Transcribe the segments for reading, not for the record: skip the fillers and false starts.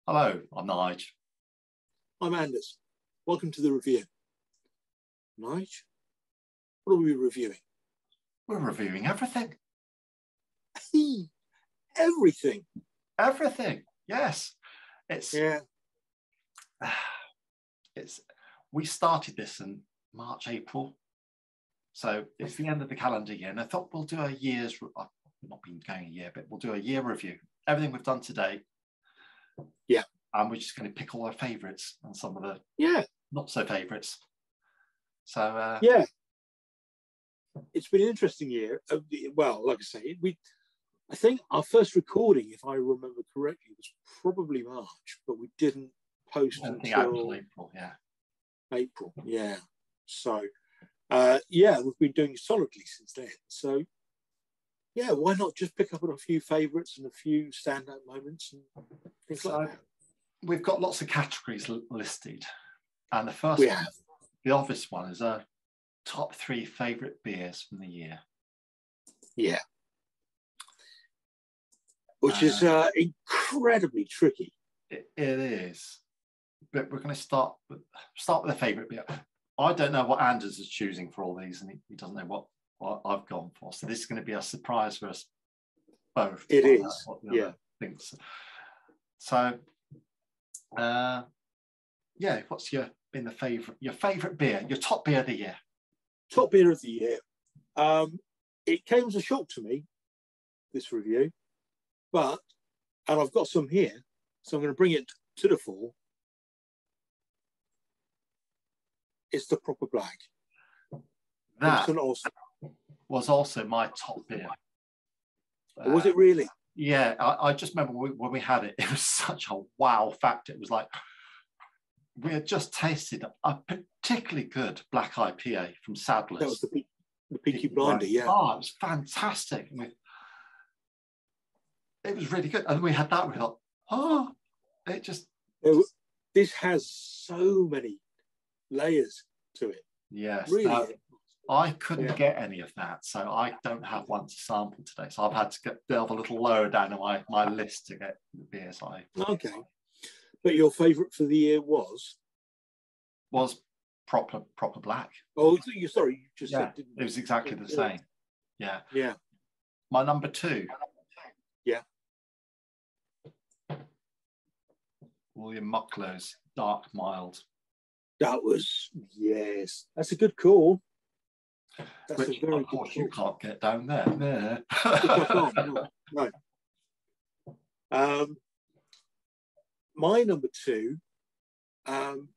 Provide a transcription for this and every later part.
Hello, I'm Nige. I'm Anders. Welcome to the review. Nige, what are we reviewing? We're reviewing everything. Everything. Everything, yes. Yeah. We started this in March, April. So it's the end of the calendar year. And I thought we'll do a year's, I've not been going a year, but we'll do a year review. Everything we've done today. Yeah. And we're just going to pick all our favourites and some of the not so favourites. So yeah, it's been an interesting year. Well, like I say, I think our first recording, if I remember correctly, was probably March, but we didn't post until April. Yeah. April. Yeah. So we've been doing solidly since then. So yeah, why not just pick up on a few favourites and a few standout moments and things like that. We've got lots of categories listed, and the first one, the obvious one, is our top 3 favourite beers from the year. Yeah, which is incredibly tricky. It is, but we're going to start with a favourite beer. I don't know what Anders is choosing for all these, and he doesn't know what I've gone for. So this is going to be a surprise for us both. It is, yeah. Thinks. So. What's your favourite beer, your top beer of the year? Top beer of the year. It came as a shock to me, this review, and I've got some here, so I'm going to bring it to the fore. It's the Proper Black. That was also my top beer. Was it really? Yeah, I just remember when we had it, it was such a wow factor. It was like, we had just tasted a particularly good black IPA from Sadler's. That was the Peaky Blinder, yeah. Oh, it was fantastic. It was really good. And we had that, we thought, this has so many layers to it. Yes. Really. I couldn't get any of that, so I don't have one to sample today. So I've had to delve a little lower down in my list to get the beers Okay. But your favourite for the year was Proper Black. Oh, sorry, you just said, didn't you? It was exactly the same. Yeah. Yeah. My number 2. Yeah. William Mucklow's Dark Mild. That was, yes. That's a good call. That's Which, a very of course, good you can't get down there. No. My number 2, and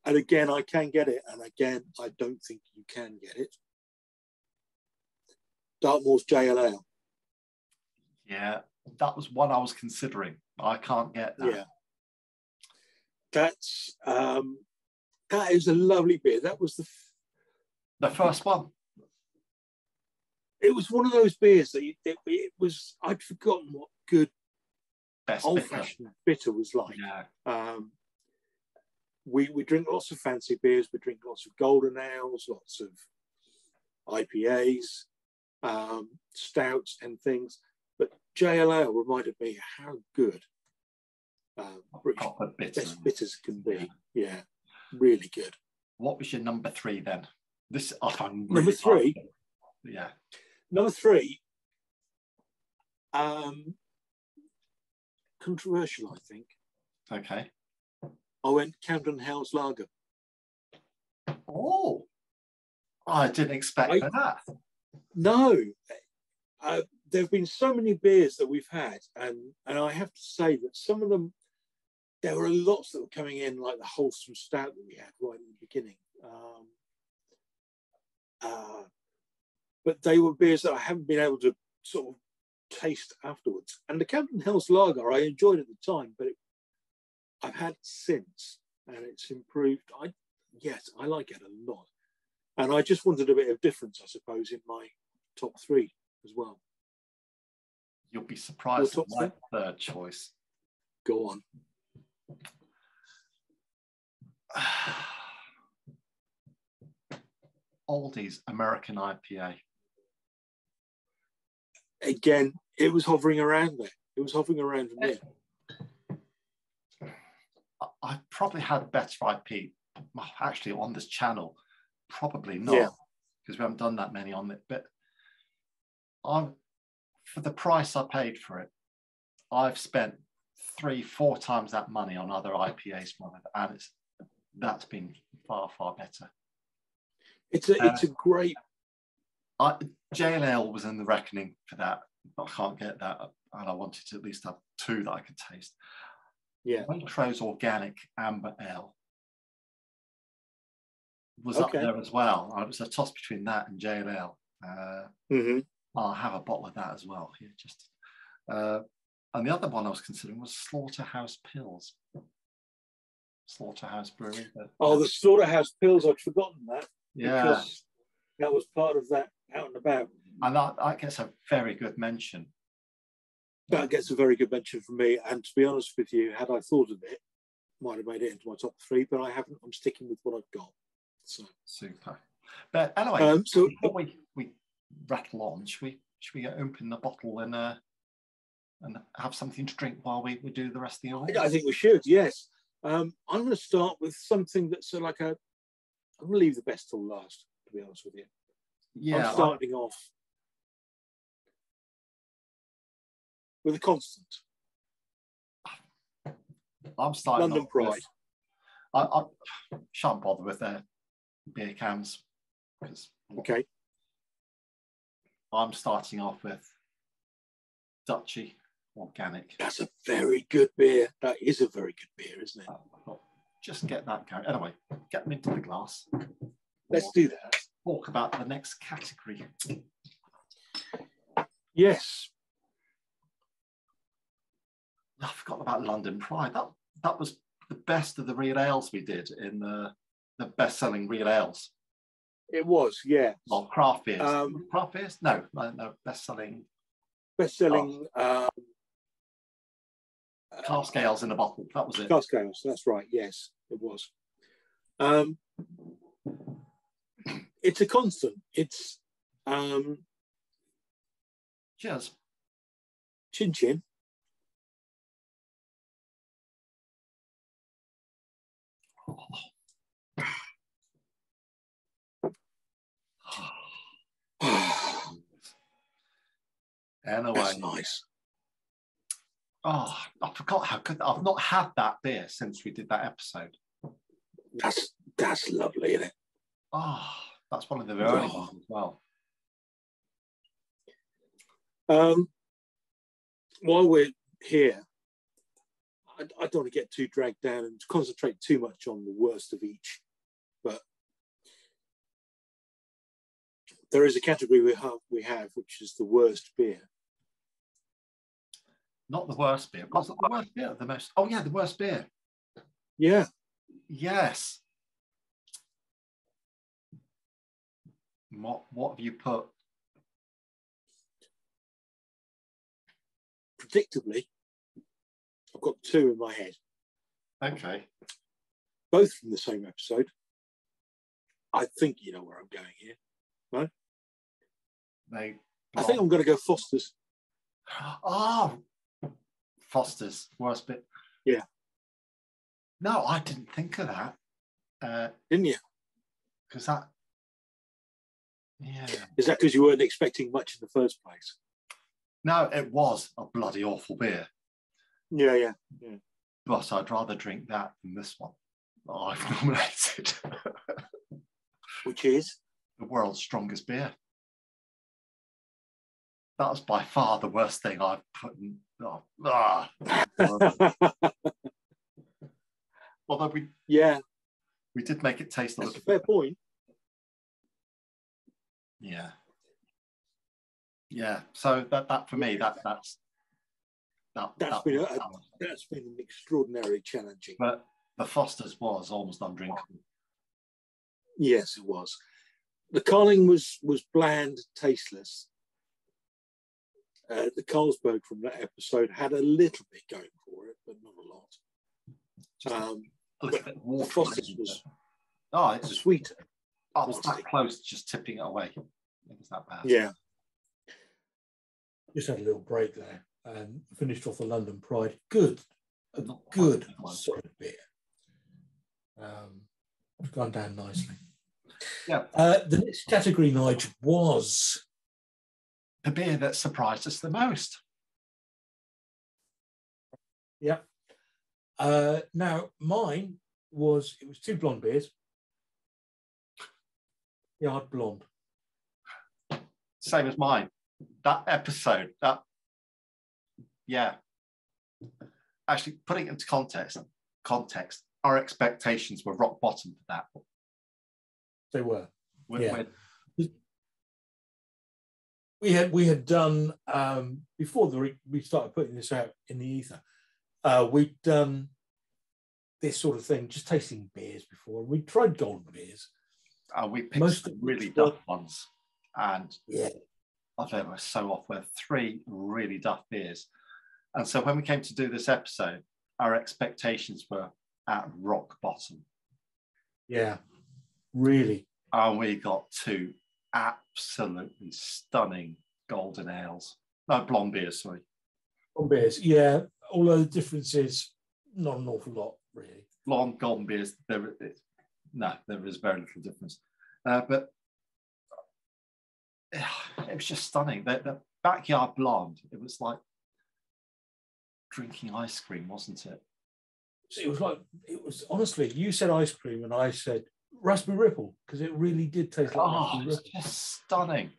again, I can get it, and again, I don't think you can get it. Dartmoor's JLL. Yeah, that was one I was considering. I can't get that. Yeah. That is a lovely beer. That was the first one. It was one of those beers that it was. I'd forgotten what good old-fashioned bitter was like. Yeah. We drink lots of fancy beers. We drink lots of golden ales, lots of IPAs, stouts, and things. But JLL reminded me how good British best bitters can be. Yeah, really good. What was your number 3 then? This I find number 3. Yeah. Number 3. Controversial, I think. Okay. I went Camden House Lager. Oh, I didn't expect that. No. There have been so many beers that we've had, and I have to say that some of them, there were lots that were coming in, like the wholesome stout that we had right in the beginning. But they were beers that I haven't been able to sort of taste afterwards. And the Camden House Lager I enjoyed at the time, but I've had it since, and it's improved. I like it a lot. And I just wanted a bit of difference, I suppose, in my top 3 as well. You'll be surprised at my third choice. Go on. Aldi's American IPA. Again, it was hovering around there. It was hovering around for me. I probably had better IP actually on this channel. Probably not, Yeah. because we haven't done that many on it. But for the price I paid for it, I've spent 3-4 times that money on other IPAs from it, and that's been far, far better. It's a great. JLL was in the reckoning for that. I can't get that, and I wanted to at least have 2 that I could taste. Yeah. Waitrose Organic Amber Ale was up there as well. It was a toss between that and JLL. I'll have a bottle of that as well. Yeah, just. And the other one I was considering was Slaughterhouse Pills. Slaughterhouse Brewing. The Slaughterhouse Pills, I'd forgotten that. Yeah. Because that was part of that Out and About. And that gets a very good mention. That gets a very good mention from me. And to be honest with you, had I thought of it, might have made it into my top 3, but I haven't. I'm sticking with what I've got. So super. But anyway, so before we rattle on, should we open the bottle and have something to drink while we do the rest of the order? I think we should, yes. I'm going to start with something that's I'm going to leave the best till last, to be honest with you. Yeah, I'm starting off with a constant. I'm starting London Pride. I shan't bother with their beer cans. Okay. I'm starting off with Dutchy Organic. That's a very good beer. That is a very good beer, isn't it? Just get that going. Anyway, get them into the glass. Let's do that. Talk about the next category. Yes. I forgot about London Pride. That was the best of the real ales we did in the best-selling real ales. It was, yeah. Well, craft beers. Craft beers? No, best-selling. Best-selling. Cask ales in a bottle. That was it. Cask ales. That's right. Yes, it was. It's a constant. It's cheers. Chin chin. Anyway, that's nice. Oh, I forgot how good. I've not had that beer since we did that episode. That's lovely, isn't it? Oh, that's one of the early ones as well. While we're here, I don't want to get too dragged down and concentrate too much on the worst of each, but there is a category we have, which is the worst beer. Not the worst beer. Was it the worst beer? The most? Oh yeah, the worst beer. Yeah. Yes. What have you put? Predictably, I've got 2 in my head. Okay. Both from the same episode. I think you know where I'm going here. No? I think I'm going to go Foster's. Oh, Foster's worst bit. Yeah. No, I didn't think of that. Didn't you? Because that. Yeah. Is that because you weren't expecting much in the first place? No, it was a bloody awful beer. Yeah. But I'd rather drink that than this one that I've nominated. Which is? The world's strongest beer. That was by far the worst thing I've put in. Although we did make it taste a little fair point. Yeah. So that for me, that's been extraordinarily challenging. But the Foster's was almost undrinkable. Yes, it was. The Carling was bland, tasteless. The Carlsberg from that episode had a little bit going for it, but not a lot. A little bit water. The Foster's was it's sweeter. I was that close to just tipping it away. It was that bad. Yeah. Just had a little break there and finished off the London Pride. Good, a good solid beer. It's gone down nicely. Yeah. The next category, Nigel, was the beer that surprised us the most. Yeah. Now, mine was, it was two blonde beers. Yard blonde. Same as mine. That episode, yeah. Actually, putting it into context, our expectations were rock bottom for that. They were. Yeah. We had done, before we started putting this out in the ether, we'd done this sort of thing, just tasting beers before. We tried golden beers. We picked some really duff ones. And yeah, they were so off with 3 really duff beers. And so when we came to do this episode, our expectations were at rock bottom. Yeah, really. And we got 2 absolutely stunning golden ales. No, blonde beers, sorry. Blonde beers, yeah. Although the difference is not an awful lot, really. Blonde, golden beers, there is very little difference. But it was just stunning. The backyard blonde, it was like drinking ice cream, wasn't it? It was honestly, you said ice cream and I said raspberry ripple, because it really did taste like raspberry ripple. It's just stunning.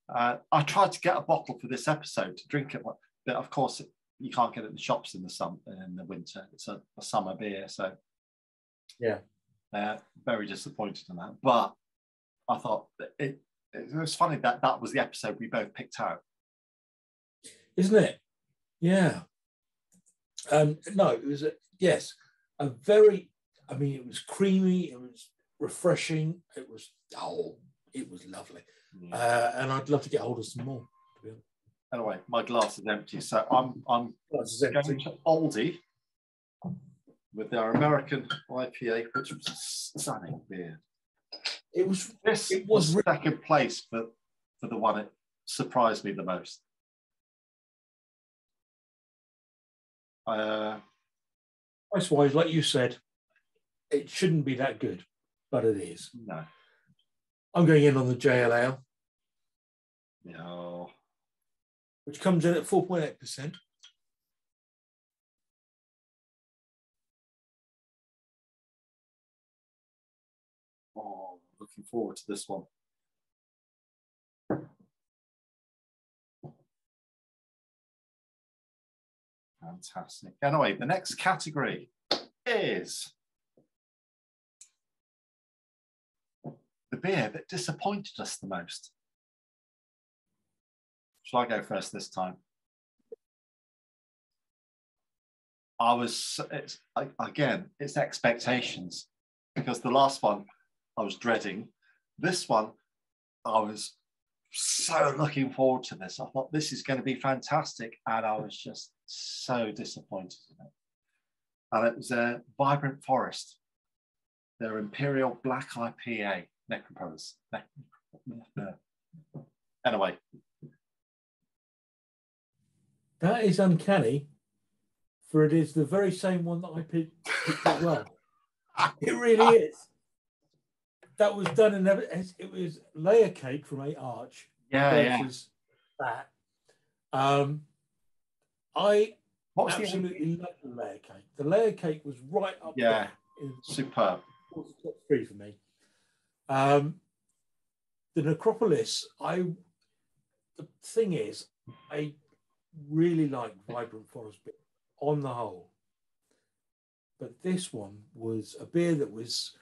I tried to get a bottle for this episode to drink it, but of course you can't get it in the shops in the winter. It's a summer beer, so yeah, very disappointed in that. But I thought it was funny that was the episode we both picked out, isn't it? Yeah. No, it was a very. I mean, it was creamy. It was refreshing. It was lovely. Yeah. And I'd love to get hold of some more. Anyway, my glass is empty, so I'm going to Aldi with our American IPA, which was a stunning beer. It was second place for the one that surprised me the most. Price-wise, like you said, it shouldn't be that good, but it is. No. I'm going in on the JLL. No. Which comes in at 4.8%. Oh, looking forward to this one. Fantastic. Anyway, the next category is the beer that disappointed us the most. Shall I go first this time? It's expectations, because the last one I was dreading. This one, I was so looking forward to this. I thought this is going to be fantastic, and I was just so disappointed in it. And it was a Vibrant Forest, their Imperial Black IPA, Necropolis. Anyway. That is uncanny, for it is the very same one that I picked as well. It really is. That was done in it was layer cake from 8 Arch. Versus that. I absolutely love the layer cake. The layer cake was right up there. Superb. It was top 3 for me. The Necropolis, the thing is, I really like Vibrant Forest beer on the whole. But this one was a beer that was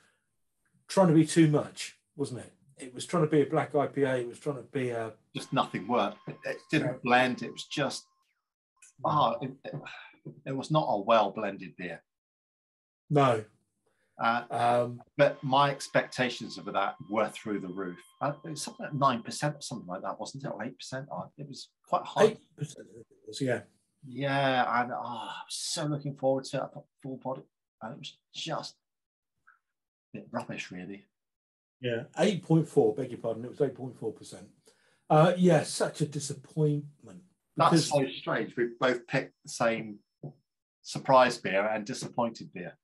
trying to be too much, wasn't it? It was trying to be a black IPA. It was trying to be a... Just nothing worked. It didn't blend. It was just... it was not a well-blended beer. No. But my expectations of that were through the roof. It was something like 9% or something like that, wasn't it? Or 8%? It was quite high. 8%, yeah. Yeah, and I was so looking forward to it. I thought full body. And it was just a bit rubbish, really. Yeah, 8.4, beg your pardon. It was 8.4%. Such a disappointment. That's so strange. We both picked the same surprise beer and disappointed beer.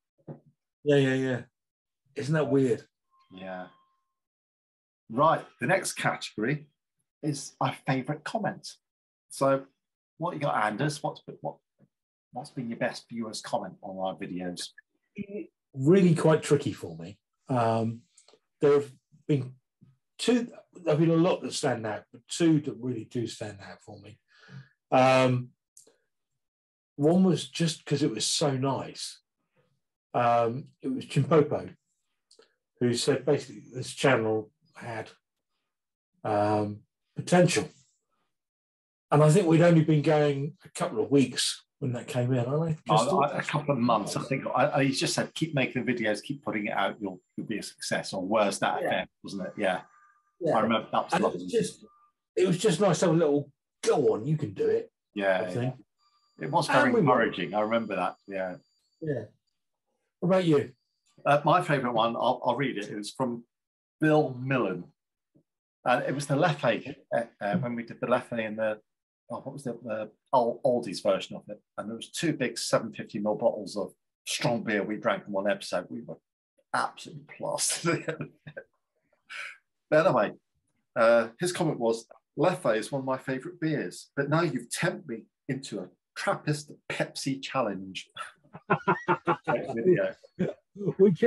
Yeah. Isn't that weird? Yeah. Right. The next category is our favourite comment. So, what you got, Anders? What's been your best viewers' comment on our videos? Really quite tricky for me. There have been two. There have been a lot that stand out, but two that really do stand out for me. One was just because it was so nice. It was Chimpopo, who said basically this channel had potential. And I think we'd only been going a couple of weeks when that came in. A couple of months, I think. He just said, keep making videos, keep putting it out, you'll be a success. Or worse, that effect, wasn't it? Yeah. I remember that was lovely. It was just nice to have a little, go on, you can do it. Yeah. It was very encouraging. I remember that. Yeah. Yeah. What about you? My favourite one, I'll read it. It was from Bill Millen. And it was the Leffe, when we did the Leffe in the, what was it, the Aldi's version of it. And there was 2 big 750ml bottles of strong beer we drank in one episode. We were absolutely plastered. But anyway, his comment was, Leffe is one of my favourite beers, but now you've tempted me into a Trappist Pepsi challenge. Video. Which,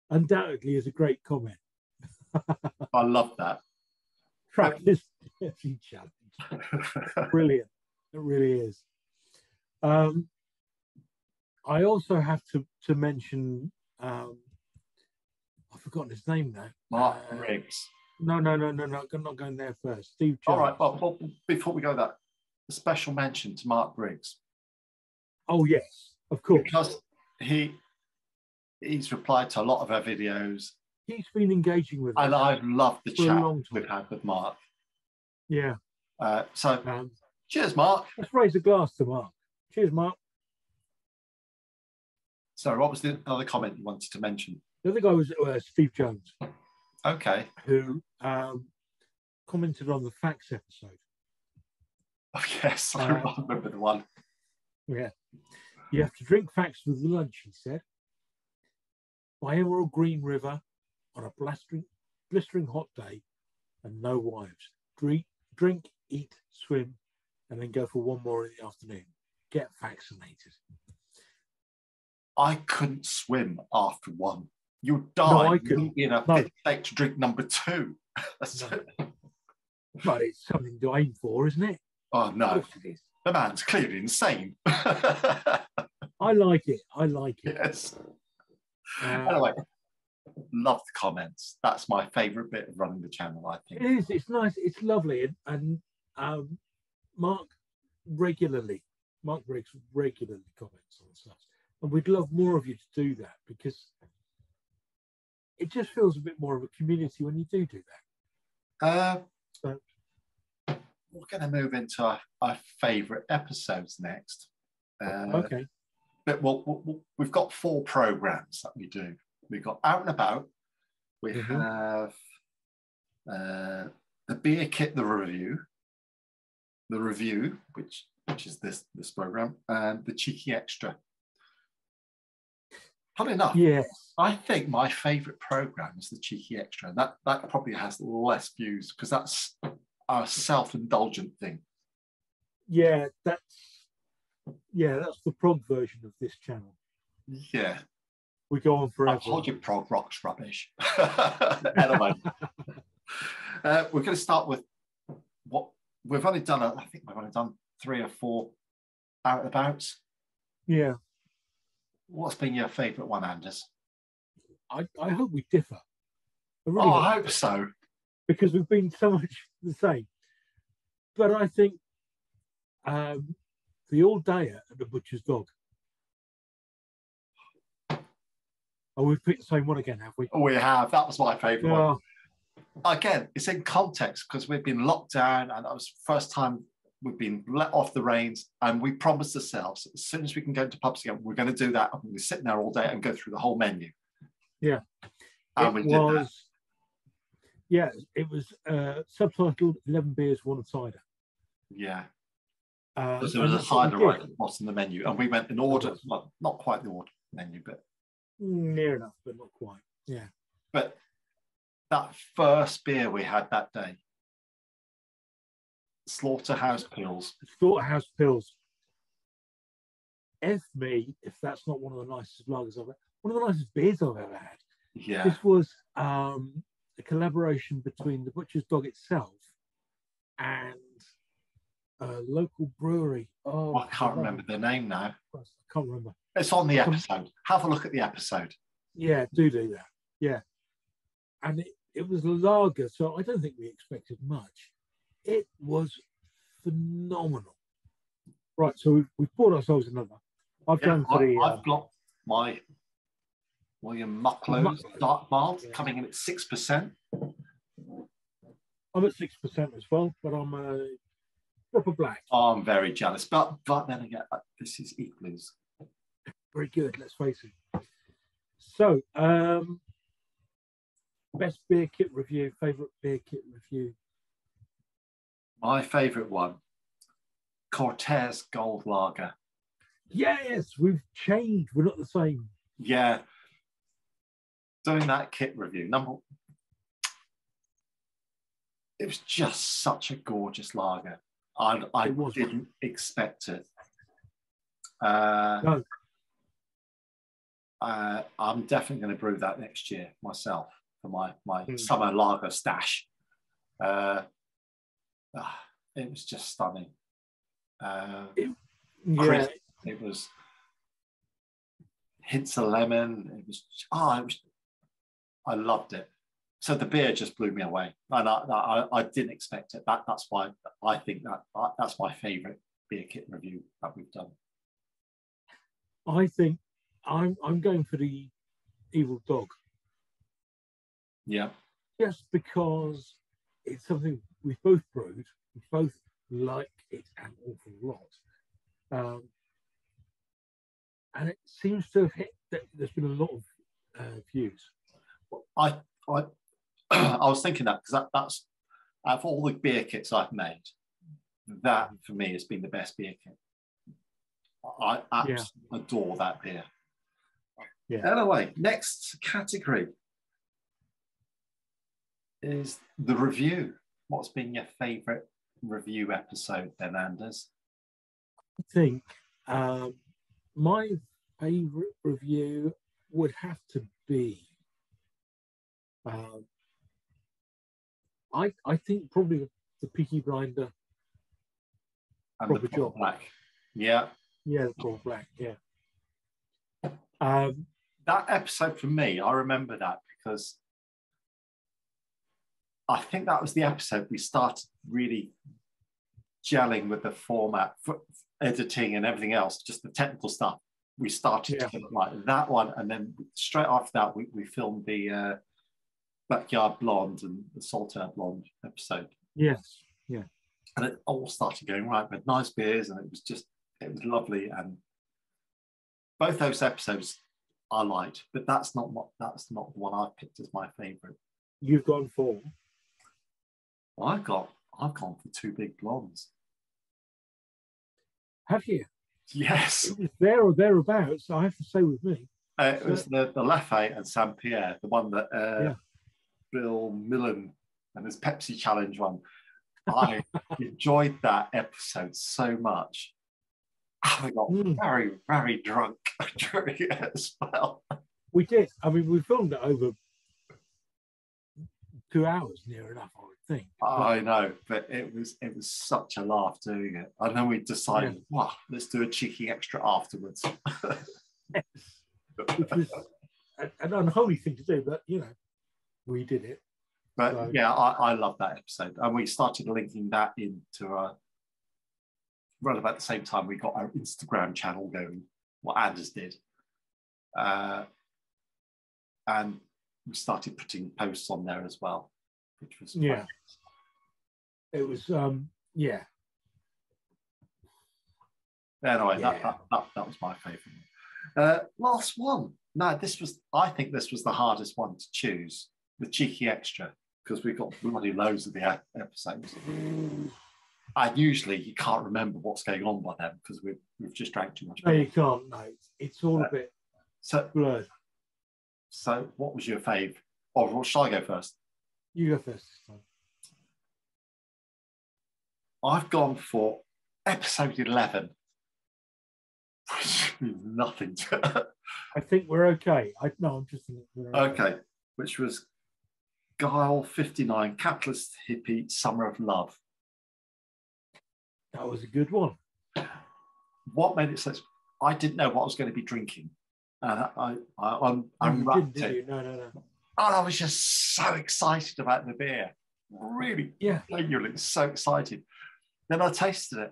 undoubtedly is a great comment. I love that. Trappist Pepsi challenge. Brilliant. It really is. I also have to mention, I've forgotten his name now. Mark Riggs. No, I'm not going there first. Steve Jones. All right, well, before we go that, a special mention to Mark Briggs. Oh, yes, of course. Because he's replied to a lot of our videos. He's been engaging with us. And I've loved the chat we've had with Mark. Yeah. Cheers, Mark. Let's raise a glass to Mark. Cheers, Mark. So what was the other comment you wanted to mention? The other guy was Steve Jones. Okay. Who commented on the facts episode. Oh, yes, I remember the one. Yeah. You have to drink facts with lunch, he said. By Emerald Green River on a blistering hot day and no wives. Drink, eat, swim, and then go for one more in the afternoon. Get vaccinated. I couldn't swim after one. You'd die in a fit state to drink number 2. But it's something to aim for, isn't it? Oh, no. The man's clearly insane. I like it. Yes. Anyway, love the comments. That's my favourite bit of running the channel, I think. It is. It's nice. It's lovely. And Mark Briggs regularly comments on stuff. And we'd love more of you to do that, because it just feels a bit more of a community when you do that. We're going to move into our favourite episodes next. Okay. But we've got 4 programmes that we do. We've got Out and About. We have the Beer Kit, the review, which is this programme, and the Cheeky Extra. Funny enough, yes. I think my favourite programme is the Cheeky Extra. And that probably has less views because that's our self-indulgent thing. Yeah, that's the prog version of this channel. Yeah. We go on forever. I told you prog rock's rubbish. Anyway, we're going to start with what we've only done. I think we've only done 3 or 4 Out and Abouts. Yeah. What's been your favourite one, Anders? I hope we differ. I hope so. Because we've been so much the same. But I think the all-dayer at the Butcher's Dog. Oh, we've picked the same one again, have we? We have. That was my favourite one. Again, it's in context because we've been locked down and that was the first time we've been let off the reins, and we promised ourselves as soon as we can go into pubs again, we're going to do that. I'm going to sit there all day and go through the whole menu. Yeah. And we did that. Yeah, it was subtitled 11 Beers, 1 Cider. Yeah. Because there was a cider right at the bottom of the menu, and we went in order, well, not quite the order menu, but Near enough, but not quite. Yeah. But that first beer we had that day, Slaughterhouse Pills. Slaughterhouse Pills. If that's not one of the nicest lagers I've had, one of the nicest beers I've ever had. Yeah. This was a collaboration between the Butcher's Dog itself and a local brewery. Oh, I can't remember the name now. I can't remember. It's on the episode. Have a look at the episode. Yeah, do that. Yeah. And it was a lager, so I don't think we expected much. It was phenomenal. Right, so we've bought ourselves another. I've got my William Mucklow Dark Malt coming in at 6%. I'm at 6% as well, but I'm a proper black. Oh, I'm very jealous, but then again, this is equally very good. Let's face it. So, best beer kit review, favorite beer kit review. My favorite one, Cortez Gold Lager. Yes, we've changed. We're not the same. Yeah. Doing that kit review, it was just such a gorgeous lager. I didn't expect it. No. I'm definitely going to brew that next year myself for my summer lager stash. It was just stunning. Crisp. It was hints of lemon. I loved it. So the beer just blew me away, and I didn't expect it. That's why I think that's my favourite beer kit review that we've done. I think I'm going for the Evil Dog. Yeah. Just because it's something we've both brewed, we both like it an awful lot, and it seems to have hit. There's been a lot of views. I was thinking that because that's out of all the beer kits I've made, that for me has been the best beer kit. I absolutely adore that beer. Yeah. Anyway, next category is the review. What's been your favourite review episode then, Anders? I think my favourite review would have to be I think probably the Peaky Blinder and the Port Black. Yeah. Yeah, the Port Black, yeah. That episode for me, I remember that because I think that was the episode we started really gelling with the format, for editing and everything else, just the technical stuff. We started to get like that one, and then straight after that, we filmed the Backyard Blonde and the Saltaire Blonde episode. Yes, yeah. And it all started going right with nice beers, and it was lovely. And both those episodes I liked, but that's not the one I've picked as my favourite. You've gone for? I've gone for Two Big Blondes. Have you? Yes. It was there or thereabouts, I have to say, with me. It was the Lafayette and Saint Pierre, the one that Bill Millen and his Pepsi Challenge one. I enjoyed that episode so much. I got very, very drunk during it as well. We did. I mean, we filmed it over 2 hours, near enough, I would think. I know, but it was such a laugh doing it. And then we decided, let's do a cheeky extra afterwards. Yes. Which was an unholy thing to do, but we did it. But I love that episode, and we started linking that into right about the same time we got our Instagram channel going. What Anders did, and we started putting posts on there as well, which was fun. It was Anyway, that was my favourite. Last one. No, I think this was the hardest one to choose, the cheeky extra, because we've got bloody loads of the episodes. And usually you can't remember what's going on by then because we've just drank too much. No, you can't. No, it's all a bit blurred. So what was your fave? Or shall I go first? You go first this time. I've gone for episode 11. Which means nothing to I think we're okay. I'm just thinking we're okay. Okay, which was Guile 59, Capitalist Hippie, Summer of Love. That was a good one. What made it so? I didn't know what I was going to be drinking, and I Didn't, did you? No. And I was just so excited about the beer. Really, genuinely so excited. Then I tasted it,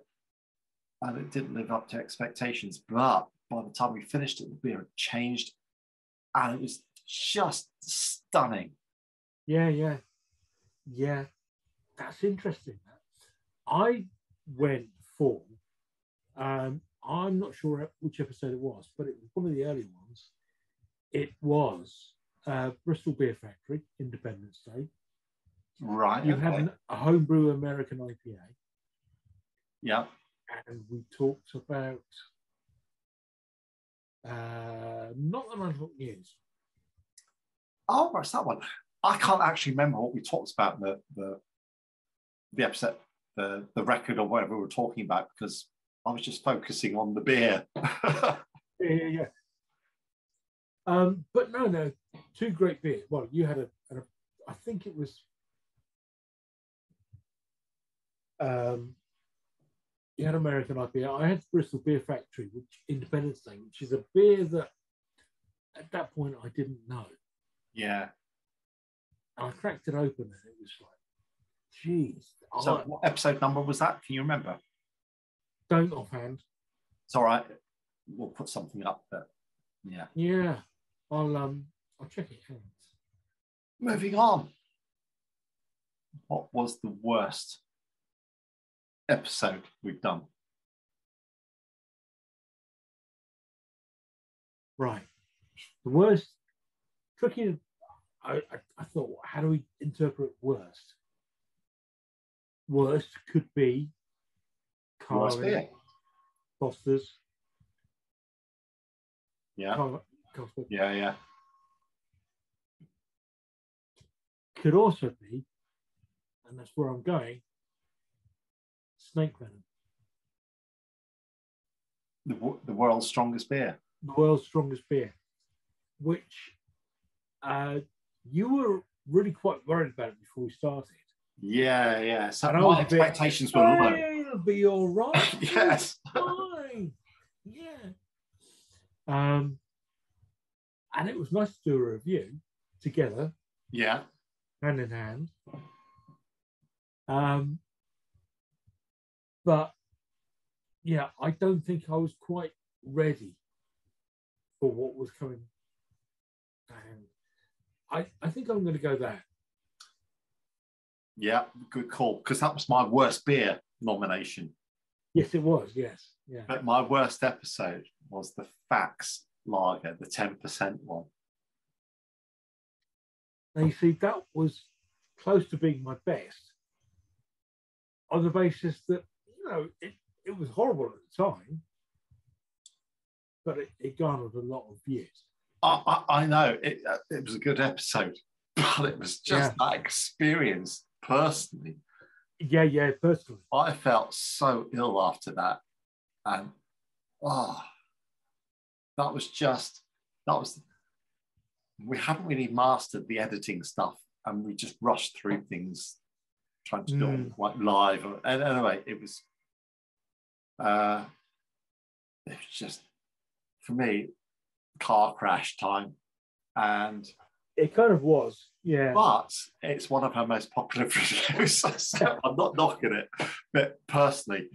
and it didn't live up to expectations. But by the time we finished it, the beer had changed, and it was just stunning. Yeah. That's interesting. I went for. I'm not sure which episode it was, but it was one of the early ones. It was Bristol Beer Factory, Independence Day. Right. You had a homebrew American IPA. Yeah. And we talked about not the Management News. Oh, what's that one? I can't actually remember what we talked about in the episode, the record or whatever we were talking about, because I was just focusing on the beer. Yeah. But no, two great beers. Well, you had I think it was you had American IPA. I had Bristol Beer Factory, which Independence Day, which is a beer that at that point I didn't know. Yeah. And I cracked it open and it was like, geez. So what episode number was that? Can you remember? Don't offhand. It's all right. We'll put something up, but yeah. Yeah. I'll check it out. Moving on. What was the worst episode we've done? Right. The worst, tricky. I thought, how do we interpret worst? Worst could be Carling, Foster's. Yeah. Yeah. Could also be, and that's where I'm going, snake venom. The world's strongest beer. The world's strongest beer, which you were really quite worried about it before we started. Yeah. So my expectations were low. It'll be all right. Yes. Fine. Yeah. And it was nice to do a review together. Yeah. Hand in hand. But yeah, I don't think I was quite ready for what was coming. And I think I'm going to go there. Yeah, good call. Because that was my worst beer nomination. Yes, it was. Yes. Yeah. But my worst episode was the Fax Lager, the 10% one. Now, you see, that was close to being my best on the basis that, it was horrible at the time, but it garnered a lot of views. I know. It was a good episode, but it was just that experience personally. Yeah, personally. I felt so ill after that. And, we haven't really mastered the editing stuff, and we just rushed through things, trying to do it quite live. And anyway, it was just, for me, car crash time. And it kind of was, yeah. But it's one of her most popular videos, so I'm not knocking it. But personally,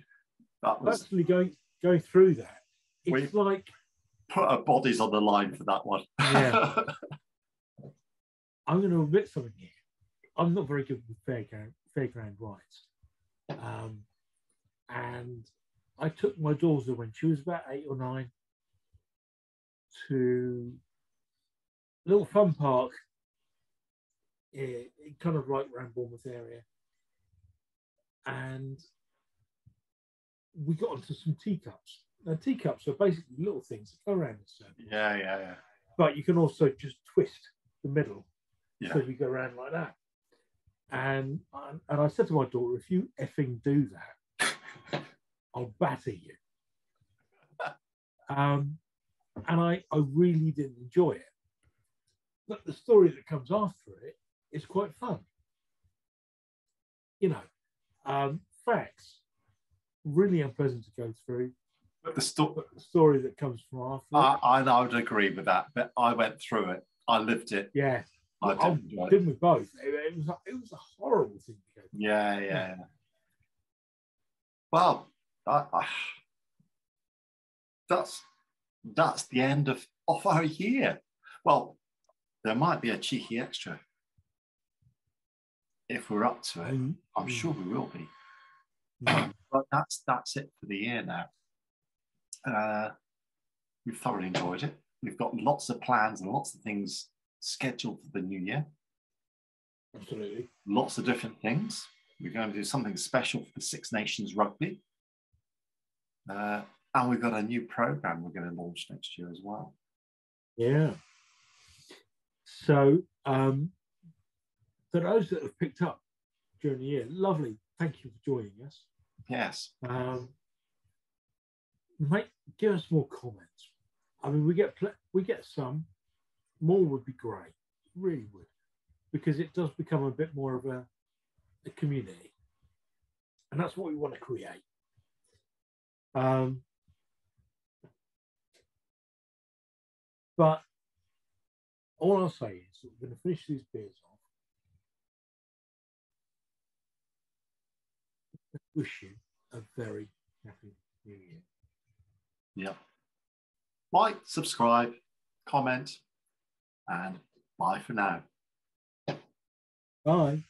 that was... Actually going through that, it's like... Put our bodies on the line for that one. Yeah. I'm going to admit something here. I'm not very good with fairground rides. And I took my daughter when she was about 8 or 9 to a little fun park, kind of like around Bournemouth area. And we got onto some teacups. Now, teacups are basically little things that go around. Yeah. but you can also just twist the middle, Yeah. so you go around like that. And I said to my daughter, if you effing do that, I'll batter you. And I really didn't enjoy it. But the story that comes after it is quite fun. You know, facts, really unpleasant to go through. But the story that comes from after it. I would agree with that, but I went through it. I lived it. Yeah. Didn't we both? It was a horrible thing to go through. Yeah. Well, that's the end of our year. Well, there might be a cheeky extra if we're up to it. I'm sure we will be. But that's it for the year now. We've thoroughly enjoyed it. We've got lots of plans and lots of things scheduled for the new year. Absolutely. Lots of different things. We're going to do something special for the Six Nations Rugby. And we've got a new program we're going to launch next year as well. Yeah. So for those that have picked up during the year, lovely. Thank you for joining us. Yes. Give us more comments. I mean, we get some. More would be great. Really would, because it does become a bit more of a community, and that's what we want to create. But all I'll say is that we're going to finish these beers off. I wish you a very happy new year. Yeah. Like, subscribe, comment, and bye for now. Bye.